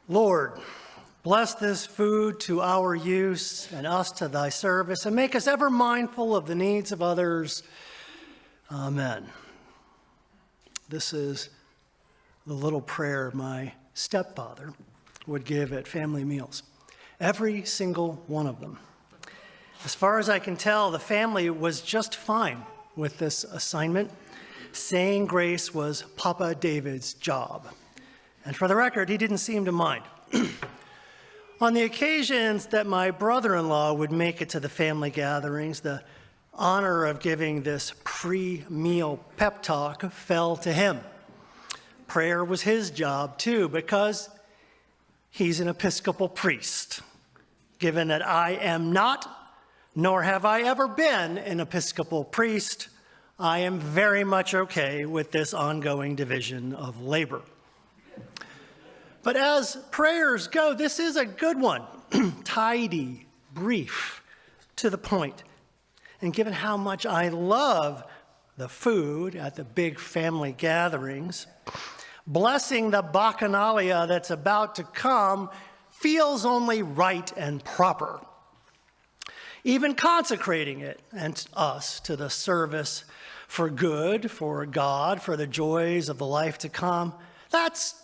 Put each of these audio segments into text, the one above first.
Lord, bless this food to our use and us to thy service, and make us ever mindful of the needs of others. Amen. This is the little prayer my stepfather would give at family meals. Every single one of them. As far as I can tell, the family was just fine with this assignment. Saying grace was Papa David's job. And for the record, he didn't seem to mind. On the occasions that my brother-in-law would make it to the family gatherings, the honor of giving this pre-meal pep talk fell to him. Prayer was his job too, because he's an Episcopal priest. Given that I am not, nor have I ever been an Episcopal priest, I am very much okay with this ongoing division of labor. But as prayers go, this is a good one. Tidy, brief, to the point. And given how much I love the food at the big family gatherings, blessing the bacchanalia that's about to come feels only right and proper. Even consecrating it and us to the service for good, for God, for the joys of the life to come, that's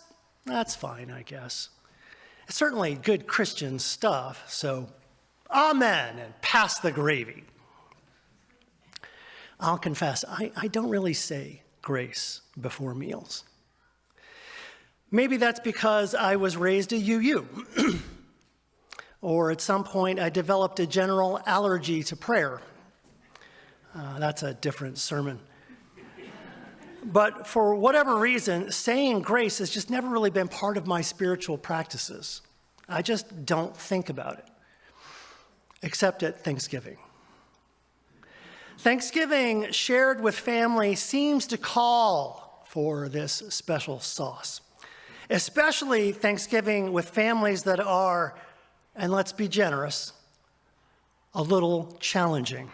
fine, I guess. It's certainly good Christian stuff, so amen and pass the gravy. I'll confess, I don't really say grace before meals. Maybe that's because I was raised a UU. Or at some point I developed a general allergy to prayer. That's a different sermon. But for whatever reason, saying grace has just never really been part of my spiritual practices. I just don't think about it, except at Thanksgiving. Thanksgiving shared with family seems to call for this special sauce, especially Thanksgiving with families that are, and let's be generous, a little challenging.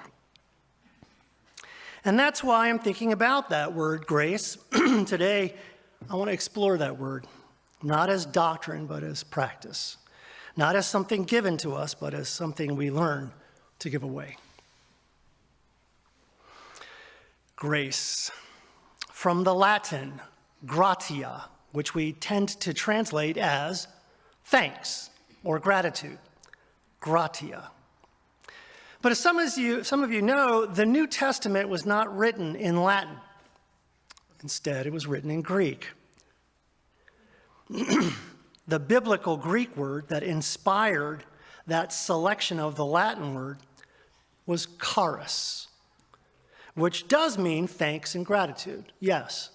And that's why I'm thinking about that word, grace. Today, I want to explore that word, not as doctrine, but as practice. Not as something given to us, but as something we learn to give away. Grace, from the Latin, gratia, which we tend to translate as thanks or gratitude. Gratia. But as some of you know, the New Testament was not written in Latin. Instead, it was written in Greek. The biblical Greek word that inspired that selection of the Latin word was charis, which does mean thanks and gratitude, yes.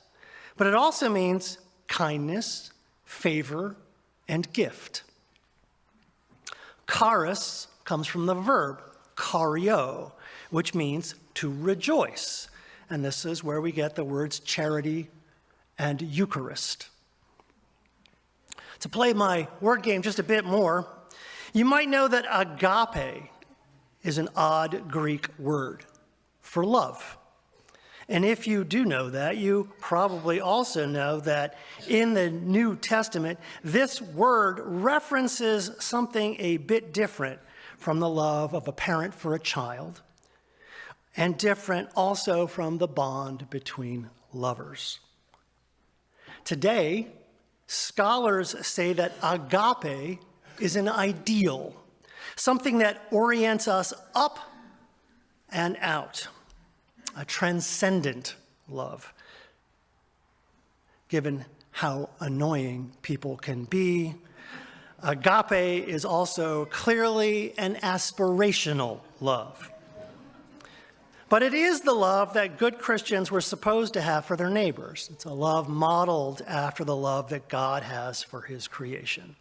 But it also means kindness, favor, and gift. Charis comes from the verb chario, which means to rejoice. And this is where we get the words charity and Eucharist. To play my word game just a bit more, you might know that agape is an odd Greek word for love. And if you do know that, you probably also know that in the New Testament, this word references something a bit different from the love of a parent for a child, and different also from the bond between lovers. Today, scholars say that agape is an ideal, something that orients us up and out, a transcendent love. Given how annoying people can be, agape is also clearly an aspirational love. But it is the love that good Christians were supposed to have for their neighbors. It's a love modeled after the love that God has for his creation.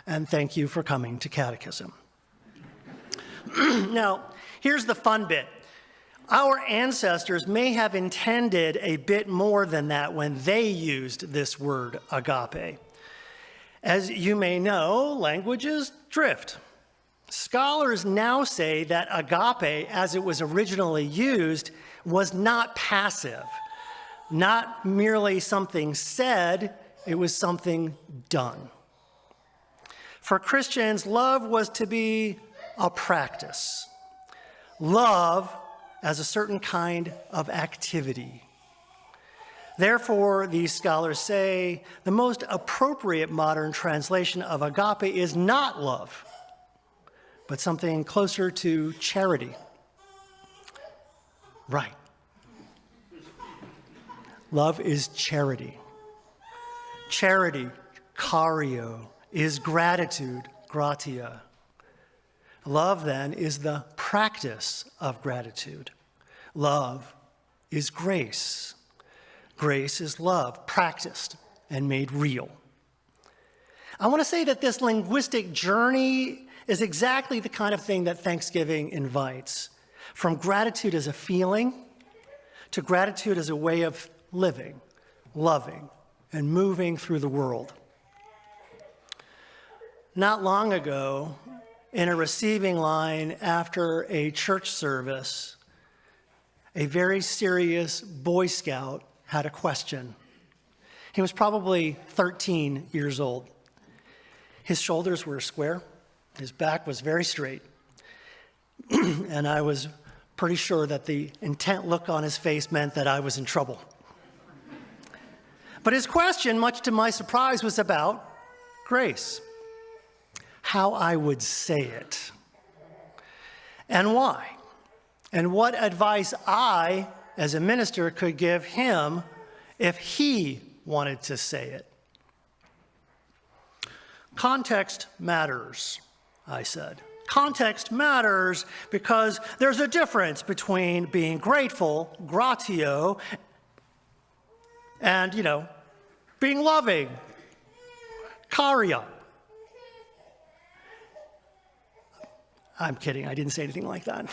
And thank you for coming to Catechism. Now, here's the fun bit. Our ancestors may have intended a bit more than that when they used this word agape. As you may know, languages drift. Scholars now say that agape, as it was originally used, was not passive, not merely something said, it was something done. For Christians, love was to be a practice. Love as a certain kind of activity. Therefore, these scholars say the most appropriate modern translation of agape is not love, but something closer to charity. Right. Love is charity. Charity, chario, is gratitude, gratia. Love, then, is the practice of gratitude. Love is grace. Grace is love, practiced and made real. I want to say that this linguistic journey is exactly the kind of thing that Thanksgiving invites. From gratitude as a feeling to gratitude as a way of living, loving, and moving through the world. Not long ago, in a receiving line after a church service, a very serious Boy Scout had a question. He was probably 13 years old. His shoulders were square. His back was very straight. And I was pretty sure that the intent look on his face meant that I was in trouble. But his question, much to my surprise, was about grace. How I would say it. And why. And what advice I, as a minister, could give him if he wanted to say it. Context matters, I said. Context matters because there's a difference between being grateful, gratio, and, being loving, charia. I'm kidding, I didn't say anything like that.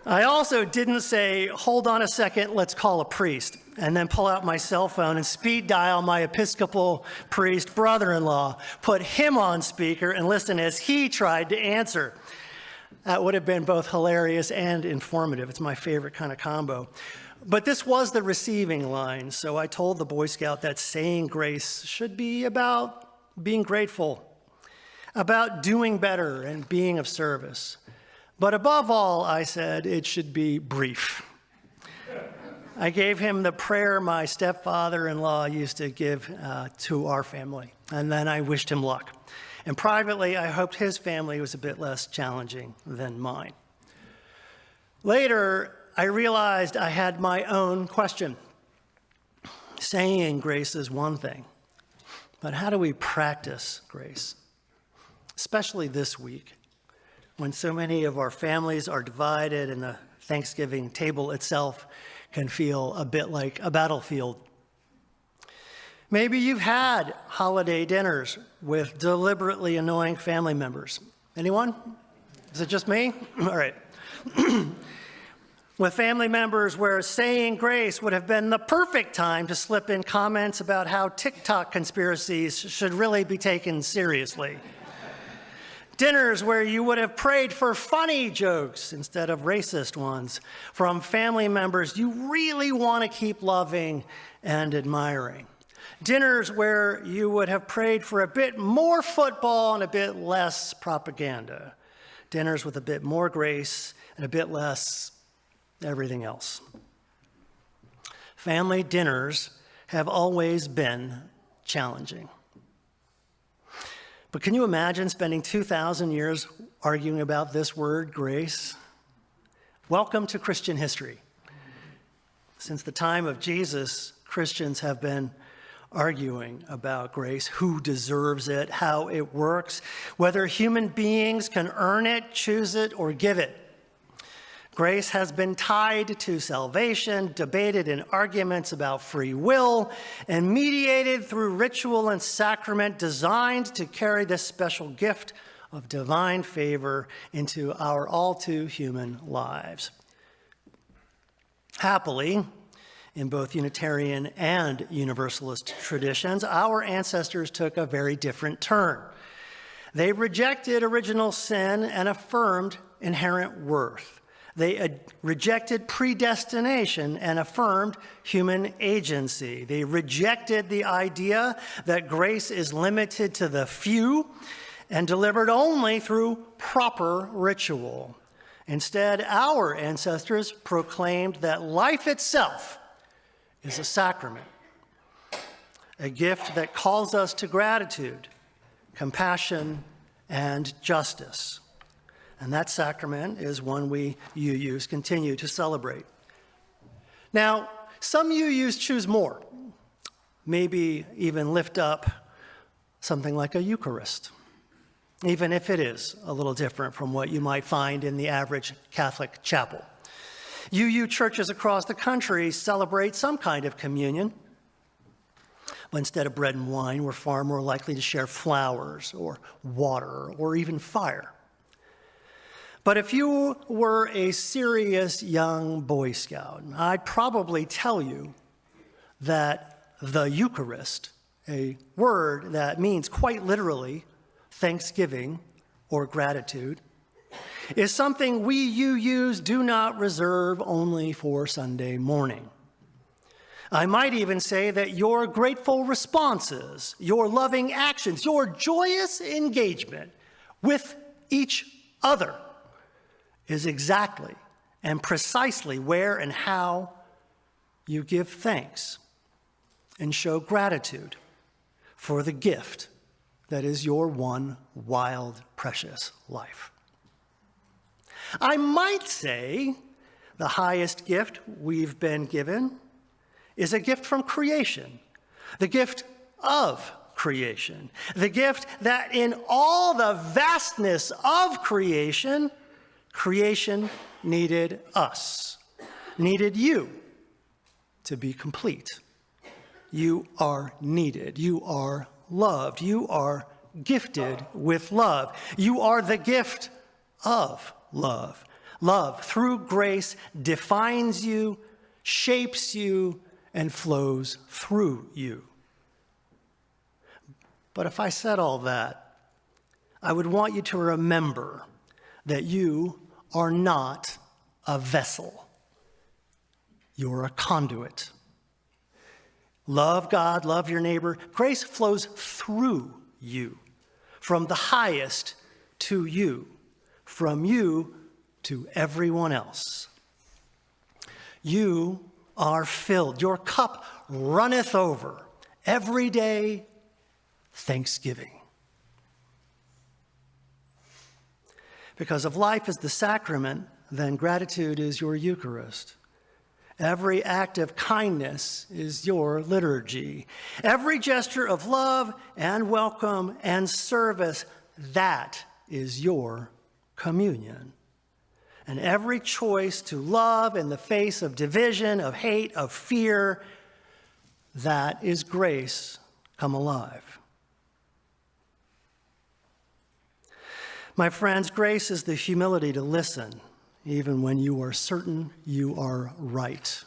I also didn't say, hold on a second, let's call a priest, and then pull out my cell phone and speed dial my Episcopal priest brother-in-law, put him on speaker, and listen as he tried to answer. That would have been both hilarious and informative. It's my favorite kind of combo. But this was the receiving line, so I told the Boy Scout that saying grace should be about being grateful, about doing better and being of service. But above all, I said, it should be brief. I gave him the prayer my stepfather-in-law used to give to our family, and then I wished him luck. And privately, I hoped his family was a bit less challenging than mine. Later, I realized I had my own question. Saying grace is one thing, but how do we practice grace? Especially this week, when so many of our families are divided and the Thanksgiving table itself can feel a bit like a battlefield. Maybe you've had holiday dinners with deliberately annoying family members. Anyone? Is it just me? All right. With family members where saying grace would have been the perfect time to slip in comments about how TikTok conspiracies should really be taken seriously. Dinners where you would have prayed for funny jokes instead of racist ones from family members you really want to keep loving and admiring. Dinners where you would have prayed for a bit more football and a bit less propaganda. Dinners with a bit more grace and a bit less everything else. Family dinners have always been challenging. But can you imagine spending 2,000 years arguing about this word, grace? Welcome to Christian history. Since the time of Jesus, Christians have been arguing about grace, who deserves it, how it works, whether human beings can earn it, choose it, or give it. Grace has been tied to salvation, debated in arguments about free will, and mediated through ritual and sacrament designed to carry this special gift of divine favor into our all too human lives. Happily, in both Unitarian and Universalist traditions, our ancestors took a very different turn. They rejected original sin and affirmed inherent worth. They rejected predestination and affirmed human agency. They rejected the idea that grace is limited to the few and delivered only through proper ritual. Instead, our ancestors proclaimed that life itself is a sacrament, a gift that calls us to gratitude, compassion, and justice. And that sacrament is one we UUs continue to celebrate. Now, some UUs choose more, maybe even lift up something like a Eucharist, even if it is a little different from what you might find in the average Catholic chapel. UU churches across the country celebrate some kind of communion, but instead of bread and wine, we're far more likely to share flowers or water or even fire. But if you were a serious young Boy Scout, I'd probably tell you that the Eucharist, a word that means quite literally thanksgiving or gratitude, is something we UUs do not reserve only for Sunday morning. I might even say that your grateful responses, your loving actions, your joyous engagement with each other is exactly and precisely where and how you give thanks and show gratitude for the gift that is your one wild, precious life. I might say the highest gift we've been given is a gift from creation, the gift of creation, the gift that in all the vastness of creation, creation needed us, needed you to be complete. You are needed. You are loved. You are gifted with love. You are the gift of love. Love, through grace, defines you, shapes you, and flows through you. But if I said all that, I would want you to remember that you are not a vessel. You're a conduit. Love God, love your neighbor. Grace flows through you, from the highest to you, from you to everyone else. You are filled. Your cup runneth over. Every day, thanksgiving. Because if life is the sacrament, then gratitude is your Eucharist. Every act of kindness is your liturgy. Every gesture of love and welcome and service, that is your communion. And every choice to love in the face of division, of hate, of fear, that is grace come alive. My friends, grace is the humility to listen, even when you are certain you are right.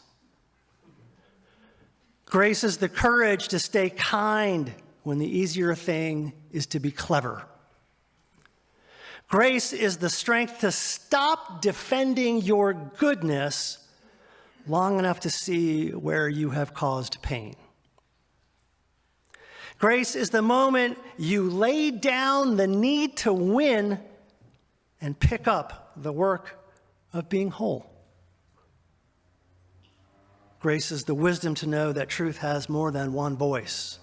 Grace is the courage to stay kind when the easier thing is to be clever. Grace is the strength to stop defending your goodness long enough to see where you have caused pain. Grace is the moment you lay down the need to win and pick up the work of being whole. Grace is the wisdom to know that truth has more than one voice.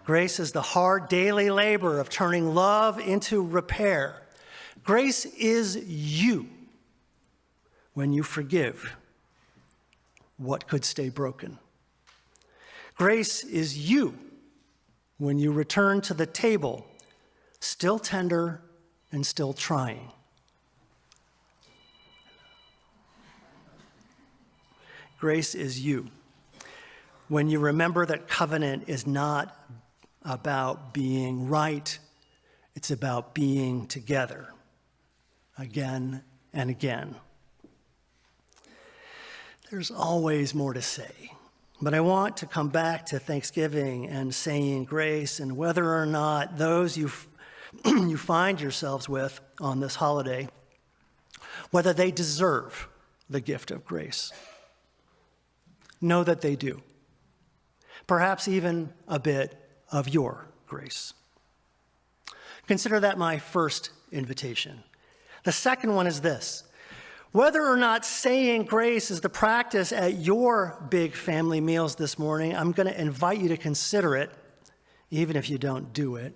Grace is the hard daily labor of turning love into repair. Grace is you when you forgive what could stay broken. Grace is you when you return to the table, still tender and still trying. Grace is you when you remember that covenant is not about being right, it's about being together again and again. There's always more to say. But I want to come back to Thanksgiving and saying grace, and whether or not those you find yourselves with on this holiday whether they deserve the gift of grace. Know that they do. Perhaps even a bit of your grace. Consider that my first invitation. The second one is this. Whether or not saying grace is the practice at your big family meals this morning, I'm going to invite you to consider it, even if you don't do it.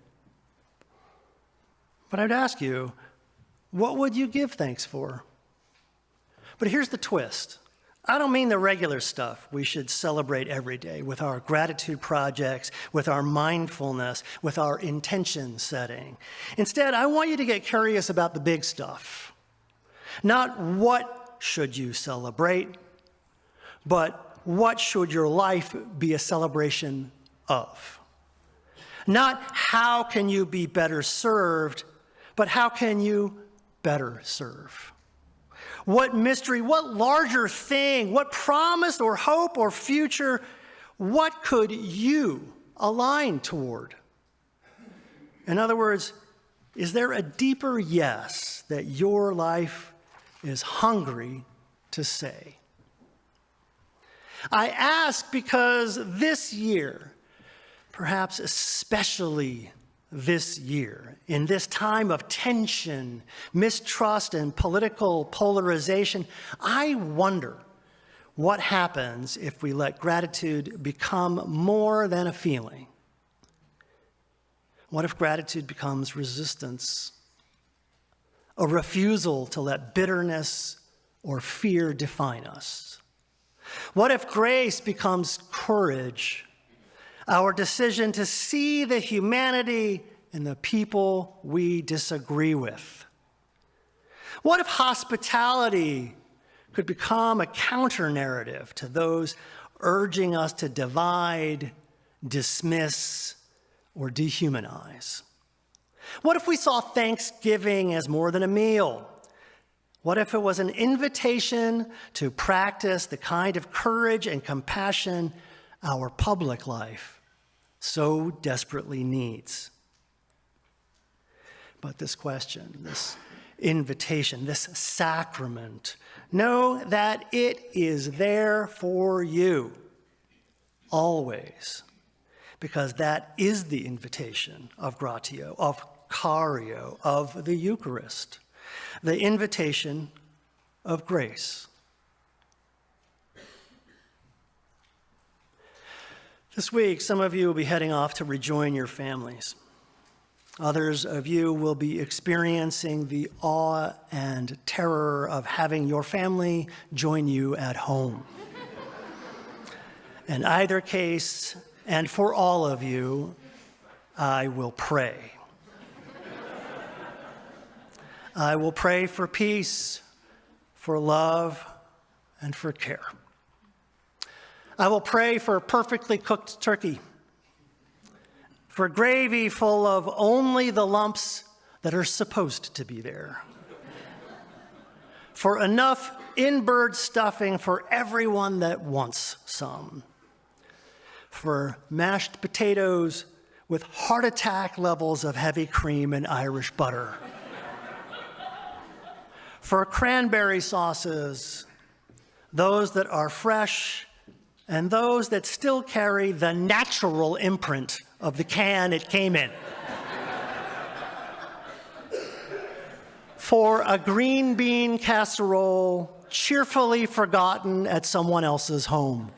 But I'd ask you, what would you give thanks for? But here's the twist. I don't mean the regular stuff we should celebrate every day with our gratitude projects, with our mindfulness, with our intention setting. Instead, I want you to get curious about the big stuff. Not what should you celebrate, but what should your life be a celebration of? Not how can you be better served, but how can you better serve? What mystery, what larger thing, what promise or hope or future, what could you align toward? In other words, is there a deeper yes that your life is hungry to say? I ask because this year, perhaps especially this year, in this time of tension, mistrust, and political polarization, I wonder what happens if we let gratitude become more than a feeling. What if gratitude becomes resistance, a refusal to let bitterness or fear define us? What if grace becomes courage, our decision to see the humanity in the people we disagree with? What if hospitality could become a counter-narrative to those urging us to divide, dismiss, or dehumanize? What if we saw Thanksgiving as more than a meal? What if it was an invitation to practice the kind of courage and compassion our public life so desperately needs? But this question, this invitation, this sacrament, know that it is there for you always, because that is the invitation of gratio, of cario, of the Eucharist, the invitation of grace. This week, some of you will be heading off to rejoin your families. Others of you will be experiencing the awe and terror of having your family join you at home. In either case, and for all of you, I will pray. I will pray for peace, for love, and for care. I will pray for perfectly cooked turkey, for gravy full of only the lumps that are supposed to be there, for enough in-bird stuffing for everyone that wants some, for mashed potatoes with heart attack levels of heavy cream and Irish butter, for cranberry sauces, those that are fresh and those that still carry the natural imprint of the can it came in. For a green bean casserole cheerfully forgotten at someone else's home.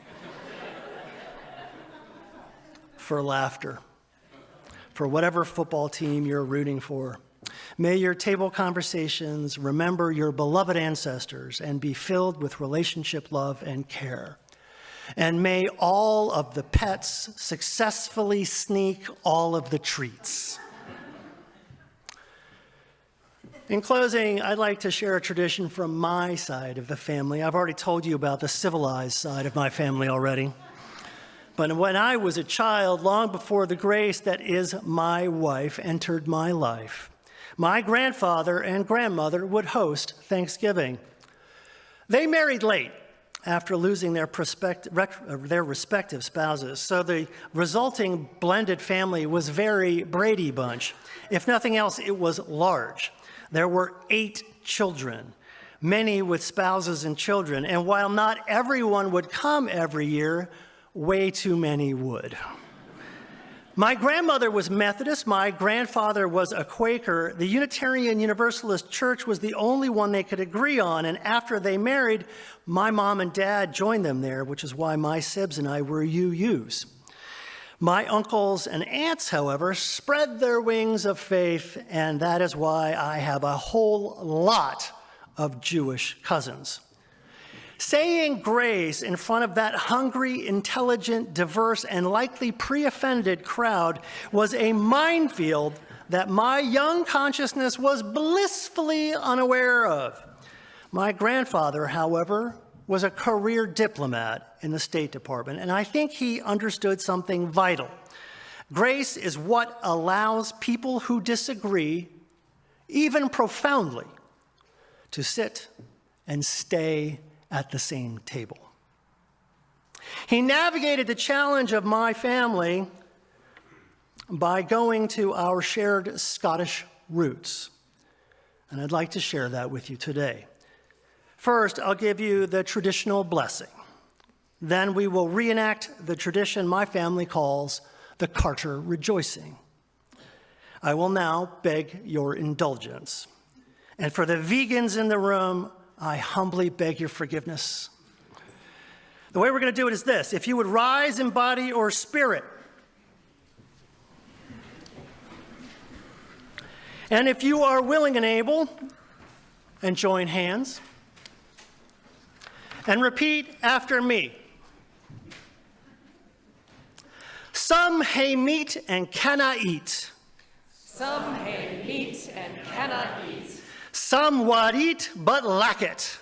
For laughter. For whatever football team you're rooting for. May your table conversations remember your beloved ancestors and be filled with relationship, love, and care. And may all of the pets successfully sneak all of the treats. In closing, I'd like to share a tradition from my side of the family. I've already told you about the civilized side of my family already. But when I was a child, long before the grace that is my wife entered my life, my grandfather and grandmother would host Thanksgiving. They married late, after losing their respective spouses. So the resulting blended family was very Brady Bunch. If nothing else, it was large. There were 8 children, many with spouses and children. And while not everyone would come every year, way too many would. My grandmother was Methodist. My grandfather was a Quaker. The Unitarian Universalist Church was the only one they could agree on. And after they married, my mom and dad joined them there, which is why my Sibs and I were UUs. My uncles and aunts, however, spread their wings of faith, and that is why I have a whole lot of Jewish cousins. Saying grace in front of that hungry, intelligent, diverse, and likely pre-offended crowd was a minefield that my young consciousness was blissfully unaware of. My grandfather, however, was a career diplomat in the State Department, and I think he understood something vital. Grace is what allows people who disagree, even profoundly, to sit and stay at the same table. He navigated the challenge of my family by going to our shared Scottish roots, and I'd like to share that with you today. First, I'll give you the traditional blessing. Then we will reenact the tradition my family calls the Carter rejoicing. I will now beg your indulgence. And for the vegans in the room, I humbly beg your forgiveness. The way we're going to do it is this. If you would rise in body or spirit, and if you are willing and able, and join hands, and repeat after me. Some hae meat and cannot eat. Some hae meat and cannot eat. Some wad eat but lack it.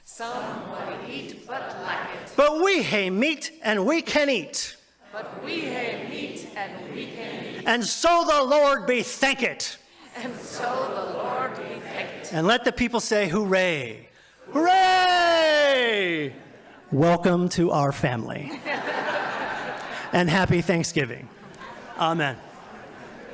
Some wad eat but lack it. But we hae meat and we can eat. But we hae meat and we can eat. And so the Lord be thanked. And so the Lord be thanked. And let the people say, hooray. Hooray! Welcome to our family. And happy Thanksgiving. Amen.